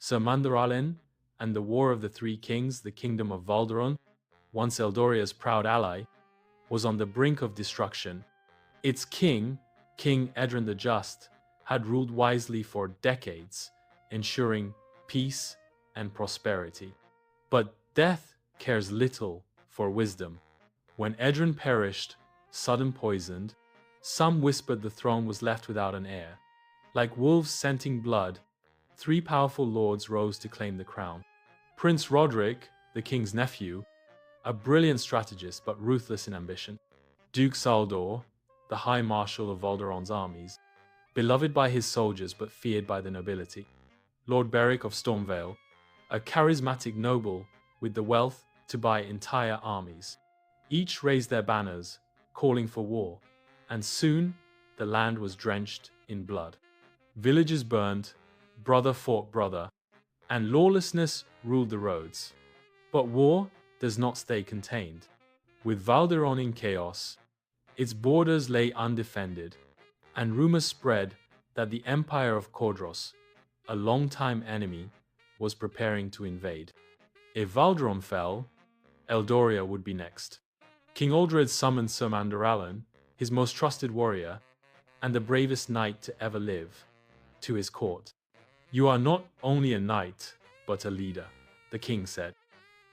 Sir Mandorallen and the War of the Three Kings, the Kingdom of Valderon, once Eldoria's proud ally, was on the brink of destruction. Its king, King Edrin the Just, had ruled wisely for decades, ensuring peace and prosperity. But death cares little for wisdom. When Edrin perished, sudden poisoned, some whispered the throne was left without an heir. Like wolves scenting blood, three powerful lords rose to claim the crown. Prince Roderick, the king's nephew, a brilliant strategist but ruthless in ambition. Duke Saldor, the High Marshal of Valderon's armies, beloved by his soldiers but feared by the nobility. Lord Beric of Stormvale, a charismatic noble with the wealth to buy entire armies. Each raised their banners, calling for war, and soon the land was drenched in blood. Villages burned, brother fought brother, and lawlessness ruled the roads. But war does not stay contained. With Valderon in chaos, its borders lay undefended, and rumors spread that the Empire of Cordros, a longtime enemy, was preparing to invade. If Valderon fell, Eldoria would be next. King Aldred summoned Sir Mandorallen, his most trusted warrior, and the bravest knight to ever live, to his court. "You are not only a knight, but a leader," the king said.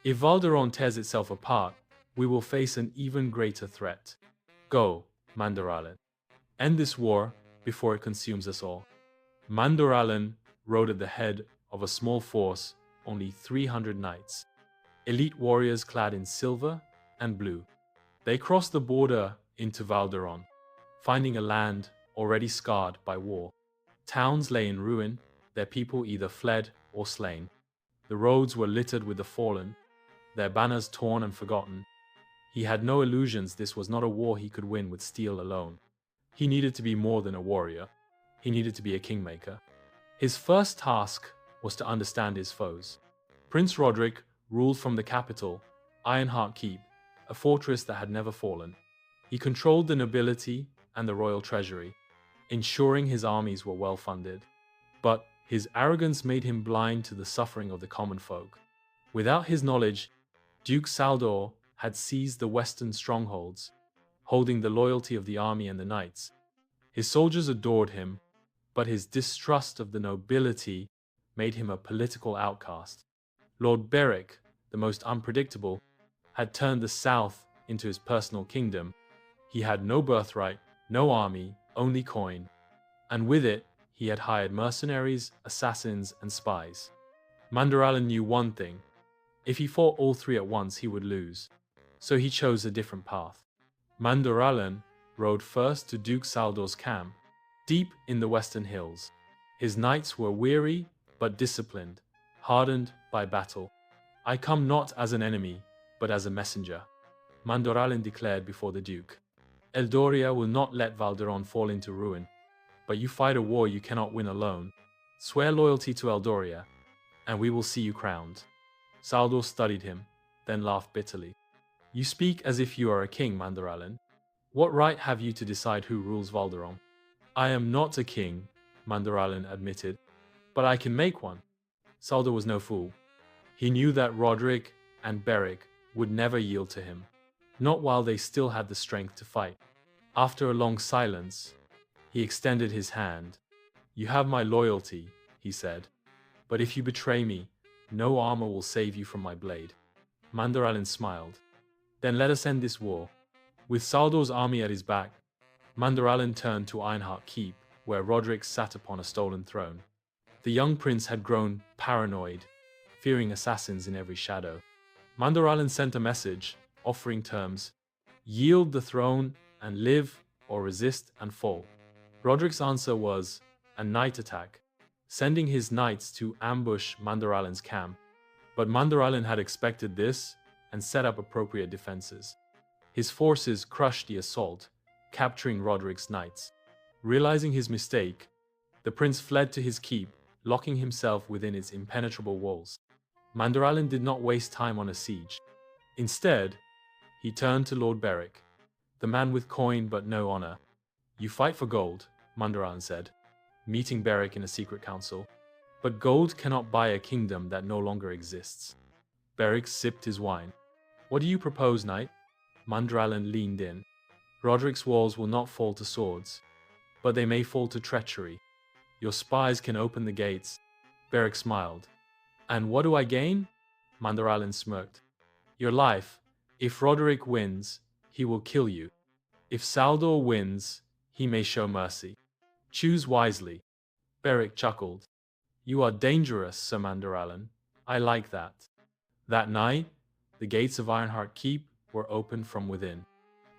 "If Valderon tears itself apart, we will face an even greater threat. Go, Mandorallen. End this war before it consumes us all." Mandorallen rode at the head of a small force, only 300 knights, elite warriors clad in silver and blue. They crossed the border into Valderon, finding a land already scarred by war. Towns lay in ruin, their people either fled or slain. The roads were littered with the fallen, their banners torn and forgotten. He had no illusions this was not a war he could win with steel alone. He needed to be more than a warrior. He needed to be a kingmaker. His first task was to understand his foes. Prince Roderick ruled from the capital, Ironheart Keep, a fortress that had never fallen. He controlled the nobility and the royal treasury, ensuring his armies were well funded. But his arrogance made him blind to the suffering of the common folk. Without his knowledge, Duke Saldor had seized the western strongholds, holding the loyalty of the army and the knights. His soldiers adored him, but his distrust of the nobility made him a political outcast. Lord Beric, the most unpredictable, had turned the south into his personal kingdom. He had no birthright, no army, only coin, and with it he had hired mercenaries, assassins, and spies. Mandorallen knew one thing: if he fought all three at once, he would lose. So he chose a different path. Mandorallen rode first to Duke Saldor's camp, deep in the western hills. His knights were weary but disciplined, hardened by battle. "I come not as an enemy, but as a messenger," Mandorallen declared before the Duke. "Eldoria will not let Valderon fall into ruin, but you fight a war you cannot win alone. Swear loyalty to Eldoria, and we will see you crowned." Saldor studied him, then laughed bitterly. "You speak as if you are a king, Mandorallen. What right have you to decide who rules Valderon?" "I am not a king," Mandorallen admitted, "but I can make one." Saldor was no fool. He knew that Roderick and Beric would never yield to him, not while they still had the strength to fight. After a long silence, he extended his hand. "You have my loyalty," he said, "but if you betray me, no armor will save you from my blade." Mandorallen smiled. "Then let us end this war." With Saldor's army at his back, Mandorallen turned to Ironheart Keep, where Roderick sat upon a stolen throne. The young prince had grown paranoid, fearing assassins in every shadow. Mandorallen sent a message, offering terms: yield the throne and live, or resist and fall. Roderick's answer was a night attack, sending his knights to ambush Mandorallen's camp. But Mandorallen had expected this and set up appropriate defenses. His forces crushed the assault, capturing Roderick's knights. Realizing his mistake, the prince fled to his keep, locking himself within its impenetrable walls. Mandorallen did not waste time on a siege. Instead, he turned to Lord Beric, the man with coin but no honor. "You fight for gold," Mandorallen said, meeting Beric in a secret council. But gold cannot buy a kingdom that no longer exists. Beric sipped his wine. What do you propose, knight? Mandorallen leaned in. Roderick's walls will not fall to swords, but they may fall to treachery. Your spies can open the gates. Beric smiled. And what do I gain? Mandorallen smirked. Your life. If Roderick wins, he will kill you. If Saldor wins, he may show mercy. Choose wisely. Beric chuckled. You are dangerous, Sir Mandorallen. I like that. That night, the gates of Ironheart Keep were opened from within.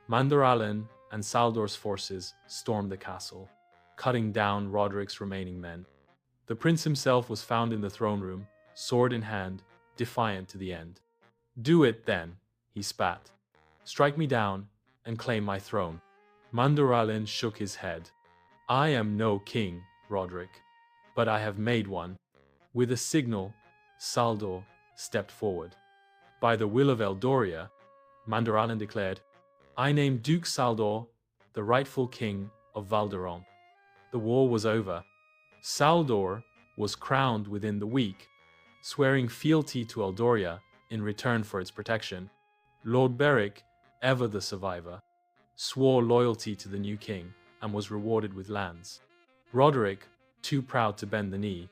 Mandorallen and Saldor's forces stormed the castle, cutting down Roderick's remaining men. The prince himself was found in the throne room, sword in hand, defiant to the end. Do it, then, he spat. Strike me down and claim my throne. Mandorallen shook his head. I am no king, Roderick, but I have made one. With a signal, Saldor stepped forward. By the will of Eldoria, Mandorallen declared, I name Duke Saldor the rightful king of Valderon. The war was over. Saldor was crowned within the week, swearing fealty to Eldoria in return for its protection. Lord Beric, ever the survivor, swore loyalty to the new king and was rewarded with lands. Roderick, too proud to bend the knee,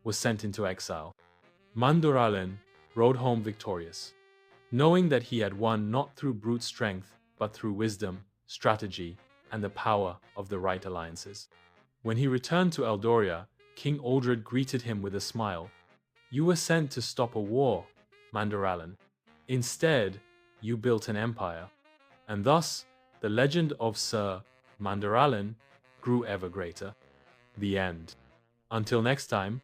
was sent into exile. Mandorallen rode home victorious, knowing that he had won not through brute strength, but through wisdom, strategy, and the power of the right alliances. When he returned to Eldoria, King Aldred greeted him with a smile. You were sent to stop a war, Mandorallen. Instead, you built an empire. And thus, the legend of Sir Mandorallen grew ever greater. The end. Until next time,